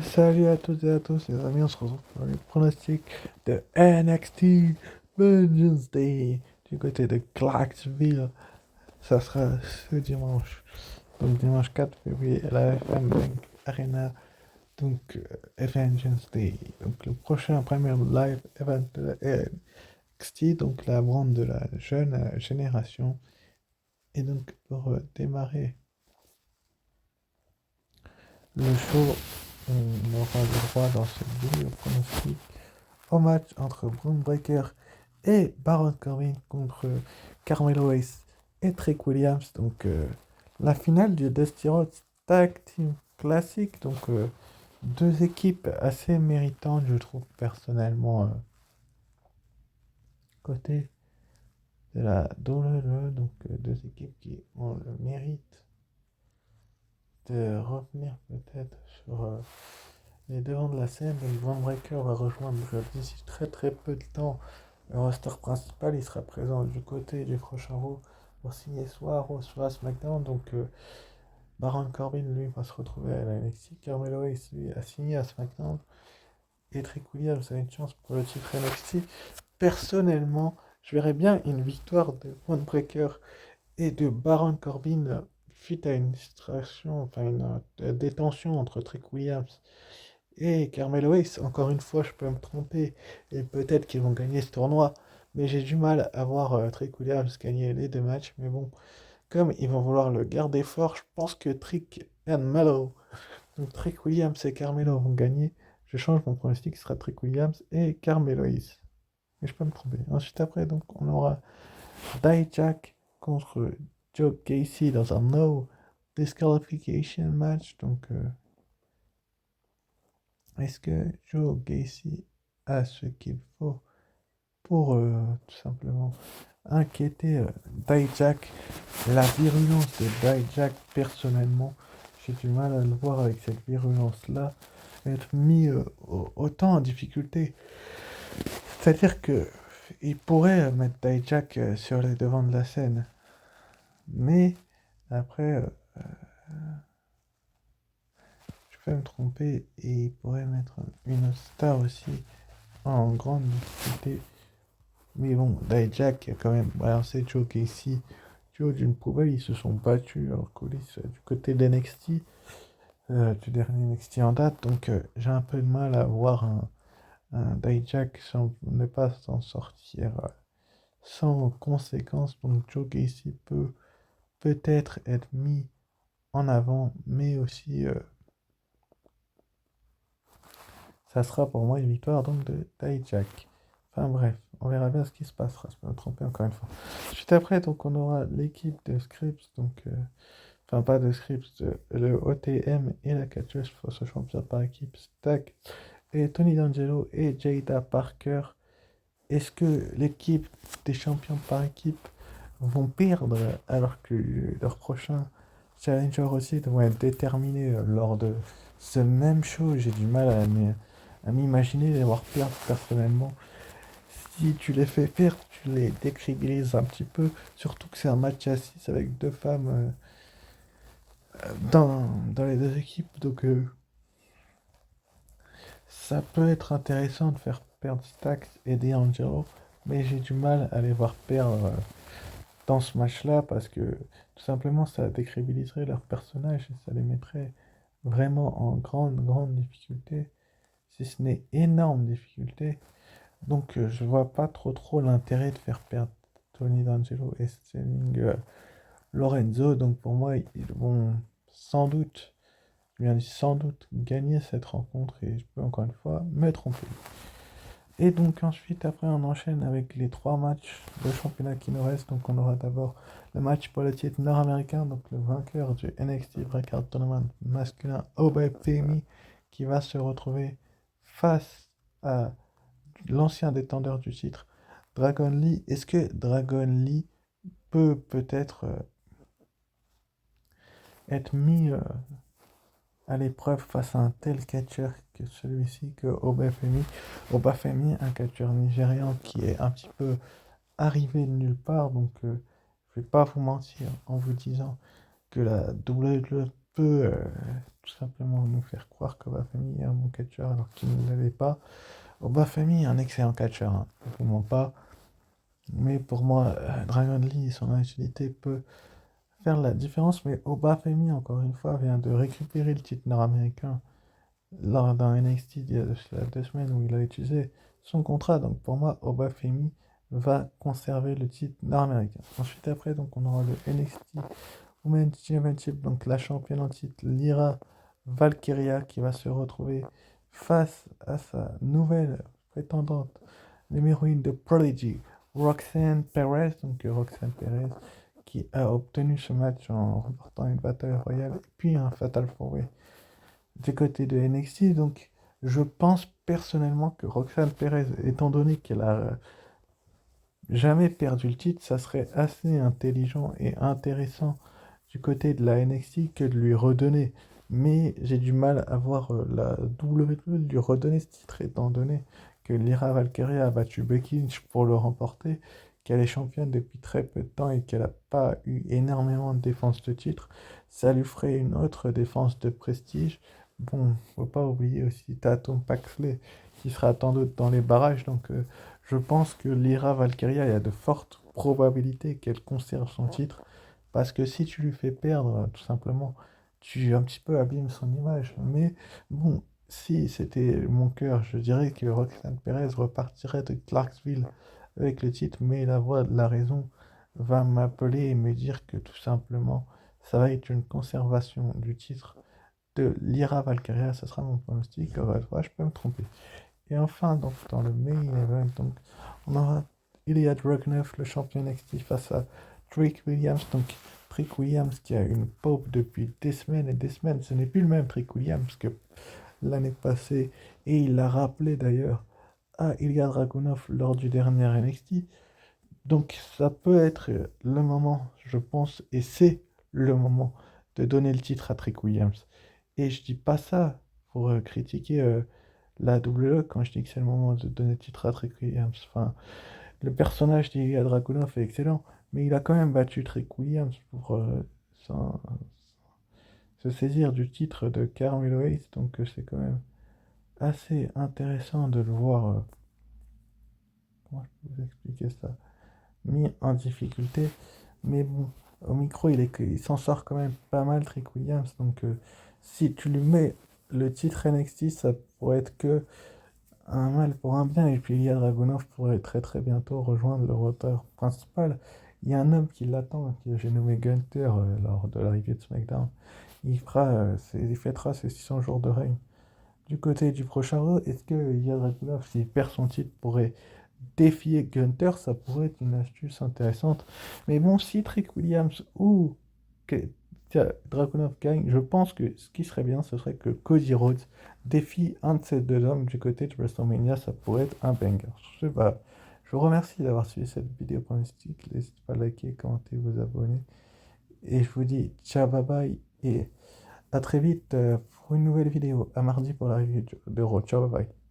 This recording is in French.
Salut à toutes et à tous, les amis. On se retrouve pour les pronostics de NXT Vengeance Day du côté de Clarksville. Ça sera ce dimanche, donc dimanche 4 février, à la FM Bank Arena. Donc, Vengeance Day. Donc, le prochain premier live event de la NXT, donc la brand de la jeune génération. Et donc, pour démarrer le show, on aura le droit dans ce vidéo pronostic au match entre Braun Breaker et Baron Corbin contre Carmelo Hayes et Trick Williams. Donc la finale du Dusty Rhodes Tag Team Classic. Donc deux équipes assez méritantes, je trouve personnellement, côté de la WWE. Donc deux équipes qui ont le mérite de revenir peut-être sur les devants de la scène. Donc Braun Breaker va rejoindre d'ici très très peu de temps le roster principal. Il sera présent du côté du prochain Raw pour signer soit à Raw soit à SmackDown. Donc Baron Corbin lui va se retrouver à la NXT. Carmelo Hayes lui a signé à SmackDown. Et Trick Williams a une chance pour le titre NXT. Personnellement, je verrais bien une victoire de Braun Breaker et de Baron Corbin suite à une distraction, enfin une détention entre Trick Williams et Carmelo Hayes. Encore une fois, je peux me tromper et peut-être qu'ils vont gagner ce tournoi, mais j'ai du mal à voir Trick Williams gagner les deux matchs. Mais bon, comme ils vont vouloir le garder fort, je pense que Trick and Mello, donc Trick Williams et Carmelo vont gagner. Je change mon pronostic, ce sera Trick Williams et Carmelo Hayes. Mais je peux me tromper. Ensuite, après, donc, on aura Dijak contre Joe Gacy dans un no disqualification match. Donc, est-ce que Joe Gacy a ce qu'il faut pour tout simplement inquiéter Dijak? La virulence de Dijak, personnellement, j'ai du mal à le voir avec cette virulence-là être mis autant en difficulté. C'est-à-dire que il pourrait mettre Dijak sur les devants de la scène, mais après, je peux me tromper et il pourrait mettre une star aussi en grande difficulté. Mais bon, Dijak a quand même balancé Joe Casey. Joe d'une poubelle, ils se sont battus en coulisses du côté de NXT, du dernier NXT en date. Donc j'ai un peu de mal à voir un Dijak ne pas s'en sortir sans conséquence. Donc Joe Casey peut peut-être être mis en avant, mais aussi ça sera pour moi une victoire donc de Dijak. Enfin bref, on verra bien ce qui se passera. Je peux me tromper encore une fois. Suite après, donc on aura l'équipe de Scripps, donc enfin pas de Scripps, le OTM et la catcheuse face aux champions par équipe Stack et Tony D'Angelo et Jada Parker. Est-ce que l'équipe des champions par équipe vont perdre alors que leur prochain challenger aussi vont être déterminés lors de ce même show? J'ai du mal à m'imaginer les voir perdre personnellement. Si tu les fais perdre, tu les décrédibilises un petit peu, surtout que c'est un match à 6 avec deux femmes dans les deux équipes, donc ça peut être intéressant de faire perdre Stax et D'Angelo, mais j'ai du mal à les voir perdre dans ce match-là parce que tout simplement ça décrédibiliserait leur personnage et ça les mettrait vraiment en grande difficulté, si ce n'est énorme difficulté. Donc je vois pas trop l'intérêt de faire perdre Tony D'Angelo et Sterling Lorenzo. Donc pour moi, ils vont sans doute, je viens de dire sans doute, gagner cette rencontre et je peux encore une fois me tromper. Et donc ensuite, après, on enchaîne avec les trois matchs de championnat qui nous restent. Donc on aura d'abord le match pour le titre nord-américain, donc le vainqueur du NXT Breakout Tournament masculin, Obey Femi, qui va se retrouver face à l'ancien détendeur du titre, Dragon Lee. Est-ce que Dragon Lee peut peut-être être mis à l'épreuve face à un tel catcheur que celui-ci, que Obafemi? Obafemi, un catcheur nigérian qui est un petit peu arrivé de nulle part, donc je vais pas vous mentir en vous disant que la WWE peut tout simplement nous faire croire qu'Obafemi est un bon catcheur alors qu'il ne l'avait pas. Obafemi est un excellent catcheur, hein, je ne vous mens pas. Mais pour moi, Dragon Lee et son agilité peut faire la différence. Mais Obafemi, encore une fois, vient de récupérer le titre nord-américain lors d'un NXT il y a 2 semaines où il a utilisé son contrat. Donc pour moi, Obafemi va conserver le titre nord-américain. Ensuite, après, donc, on aura le NXT Women's Championship, donc la championne en titre, Lyra Valkyria, qui va se retrouver face à sa nouvelle prétendante, l'héroïne de Prodigy, Roxanne Perez. Donc Roxanne Perez qui a obtenu ce match en remportant une bataille royale et puis un Fatal 4-Way du côté de NXT. Donc je pense personnellement que Roxanne Perez, étant donné qu'elle a jamais perdu le titre, ça serait assez intelligent et intéressant du côté de la NXT que de lui redonner. Mais j'ai du mal à voir la WWE lui redonner ce titre, étant donné que Lyra Valkyria a battu Becky Lynch pour le remporter, qu'elle est championne depuis très peu de temps et qu'elle n'a pas eu énormément de défenses de titre. Ça lui ferait une autre défense de prestige. Bon, faut pas oublier aussi Tatum Paxley qui sera attendu dans les barrages. Donc je pense que Lyra Valkyria, il y a de fortes probabilités qu'elle conserve son titre. Parce que si tu lui fais perdre, tout simplement, tu un petit peu abîmes son image. Mais bon, si c'était mon cœur, je dirais que Roxanne Perez repartirait de Clarksville avec le titre, mais la voix de la raison va m'appeler et me dire que tout simplement, ça va être une conservation du titre de Lyra Valkyria. Ce sera mon pronostic. Encore une fois, je peux me tromper. Et enfin, donc, dans le main event, donc, on aura Ilya Dragunov, le champion NXT, face à Trick Williams. Donc, Trick Williams qui a une pop depuis des semaines et des semaines. Ce n'est plus le même Trick Williams que l'année passée. Et il l'a rappelé d'ailleurs à Ilya Dragunov lors du dernier NXT. Donc, ça peut être le moment, je pense, et c'est le moment de donner le titre à Trick Williams. Et je dis pas ça pour critiquer la WWE quand je dis que c'est le moment de donner le titre à Trick Williams. Enfin, le personnage d'Ilya Dragunov est excellent, mais il a quand même battu Trick Williams pour se saisir du titre de Carmelo Hayes, donc c'est quand même assez intéressant de le voir, comment je peux vous expliquer ça, mis en difficulté. Mais bon, au micro, il s'en sort quand même pas mal, Trick Williams. Donc, si tu lui mets le titre NXT, ça pourrait être que un mal pour un bien. Et puis, Ilya Dragunov pourrait très très bientôt rejoindre le roster principal. Il y a un homme qui l'attend, que j'ai nommé Gunther lors de l'arrivée de SmackDown. Il fêtera ses 600 jours de règne. Du côté du prochain Raw, est-ce que Ilya Dragunov, s'il perd son titre, pourrait défier Gunther? Ça pourrait être une astuce intéressante. Mais bon, si Trick Williams ou Dragunov gagne, je pense que ce qui serait bien, ce serait que Cody Rhodes défie un de ces deux hommes du côté de WrestleMania. Ça pourrait être un banger. Je vous remercie d'avoir suivi cette vidéo pronostic. N'hésitez pas à liker, commenter, vous abonner. Et je vous dis ciao, bye bye. Et à très vite pour une nouvelle vidéo. À mardi pour la review de Raw. Ciao, bye bye.